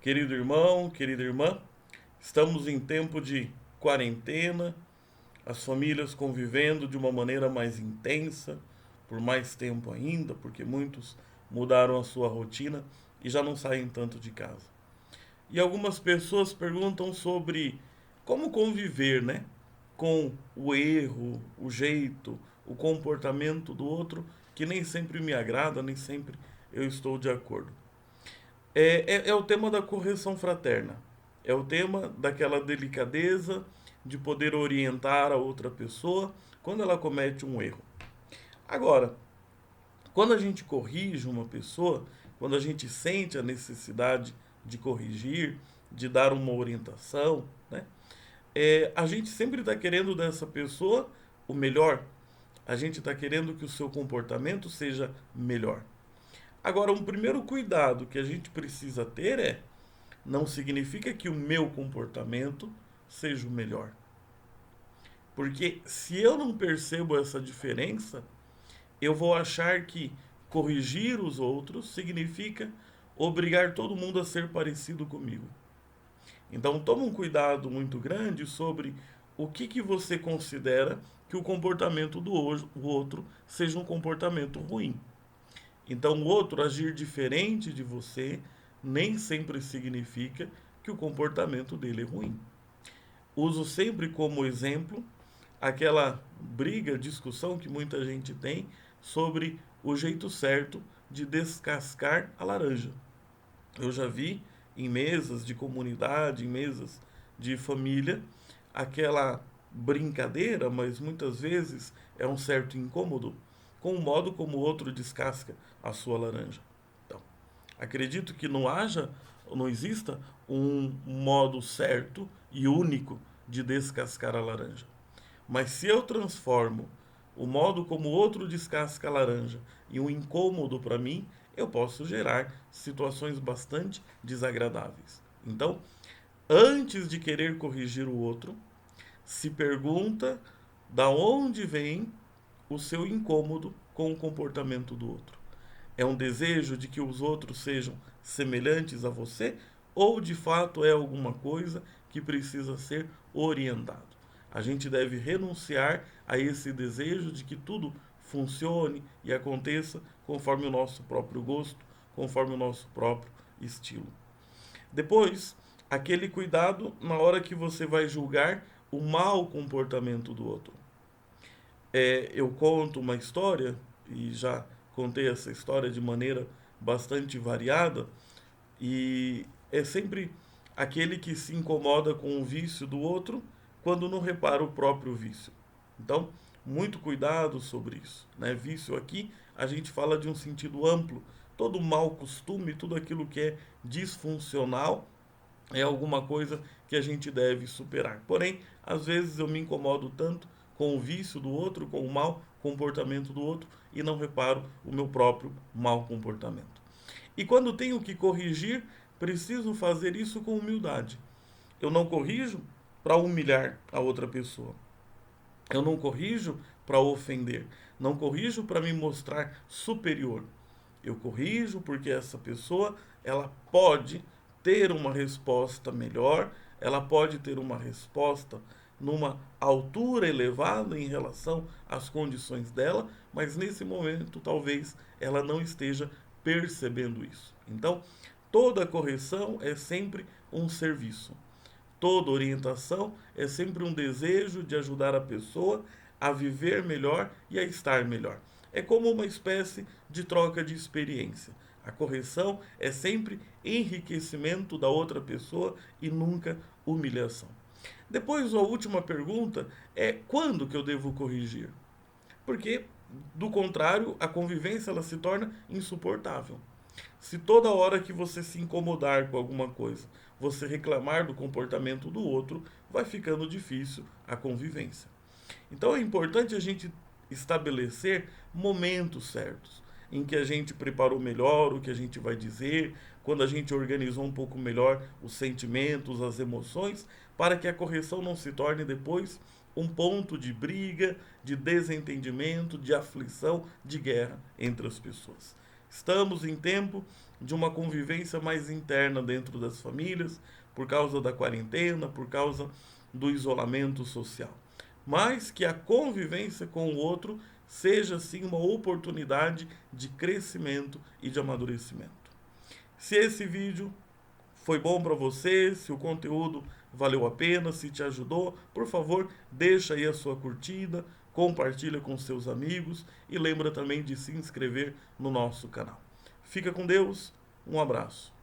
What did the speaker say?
Querido irmão, querida irmã, estamos em tempo de quarentena, as famílias convivendo de uma maneira mais intensa, por mais tempo ainda, porque muitos mudaram a sua rotina e já não saem tanto de casa. E algumas pessoas perguntam sobre como conviver, né, com o erro, o jeito, o comportamento do outro, que nem sempre me agrada, nem sempre eu estou de acordo. É o tema da correção fraterna. É o tema daquela delicadeza de poder orientar a outra pessoa quando ela comete um erro. Agora, quando a gente corrige uma pessoa, quando a gente sente a necessidade de corrigir, de dar uma orientação, né? A gente sempre está querendo dessa pessoa o melhor. A gente está querendo que o seu comportamento seja melhor. Agora, um primeiro cuidado que a gente precisa ter não significa que o meu comportamento seja o melhor. Porque se eu não percebo essa diferença, eu vou achar que corrigir os outros significa obrigar todo mundo a ser parecido comigo. Então, toma um cuidado muito grande sobre o que você considera que o comportamento do outro seja um comportamento ruim. Então, o outro agir diferente de você nem sempre significa que o comportamento dele é ruim. Uso sempre como exemplo aquela briga, discussão que muita gente tem sobre o jeito certo de descascar a laranja. Eu já vi em mesas de comunidade, em mesas de família, aquela brincadeira, mas muitas vezes é um certo incômodo com o modo como o outro descasca a sua laranja. Então, acredito que não exista um modo certo e único de descascar a laranja. Mas se eu transformo o modo como o outro descasca a laranja em um incômodo para mim, eu posso gerar situações bastante desagradáveis. Então, antes de querer corrigir o outro, se pergunta da onde vem o seu incômodo com o comportamento do outro. É um desejo de que os outros sejam semelhantes a você ou de fato é alguma coisa que precisa ser orientado? A gente deve renunciar a esse desejo de que tudo funcione e aconteça conforme o nosso próprio gosto, conforme o nosso próprio estilo. Depois, aquele cuidado na hora que você vai julgar o mau comportamento do outro. Eu conto uma história, e já contei essa história de maneira bastante variada, e é sempre aquele que se incomoda com o vício do outro quando não repara o próprio vício. Então, muito cuidado sobre isso, né? Vício aqui a gente fala de um sentido amplo. Todo mau costume, tudo aquilo que é disfuncional é alguma coisa que a gente deve superar. Porém, às vezes eu me incomodo tanto com o vício do outro, com o mau comportamento do outro e não reparo o meu próprio mau comportamento. E quando tenho que corrigir, preciso fazer isso com humildade. Eu não corrijo para humilhar a outra pessoa. Eu não corrijo para ofender. Não corrijo para me mostrar superior. Eu corrijo porque essa pessoa, ela pode ter uma resposta melhor, ela pode ter uma resposta numa altura elevada em relação às condições dela, mas nesse momento talvez ela não esteja percebendo isso. Então, toda correção é sempre um serviço. Toda orientação é sempre um desejo de ajudar a pessoa a viver melhor e a estar melhor. É como uma espécie de troca de experiência. A correção é sempre enriquecimento da outra pessoa e nunca humilhação. Depois, a última pergunta é quando que eu devo corrigir? Porque, do contrário, a convivência ela se torna insuportável. Se toda hora que você se incomodar com alguma coisa, você reclamar do comportamento do outro, vai ficando difícil a convivência. Então é importante a gente estabelecer momentos certos em que a gente preparou melhor o que a gente vai dizer, quando a gente organizou um pouco melhor os sentimentos, as emoções, para que a correção não se torne depois um ponto de briga, de desentendimento, de aflição, de guerra entre as pessoas. Estamos em tempo de uma convivência mais interna dentro das famílias, por causa da quarentena, por causa do isolamento social. Mas que a convivência com o outro seja sim uma oportunidade de crescimento e de amadurecimento. Se esse vídeo foi bom para você, se o conteúdo valeu a pena, se te ajudou, por favor, deixa aí a sua curtida, compartilha com seus amigos e lembra também de se inscrever no nosso canal. Fica com Deus, um abraço.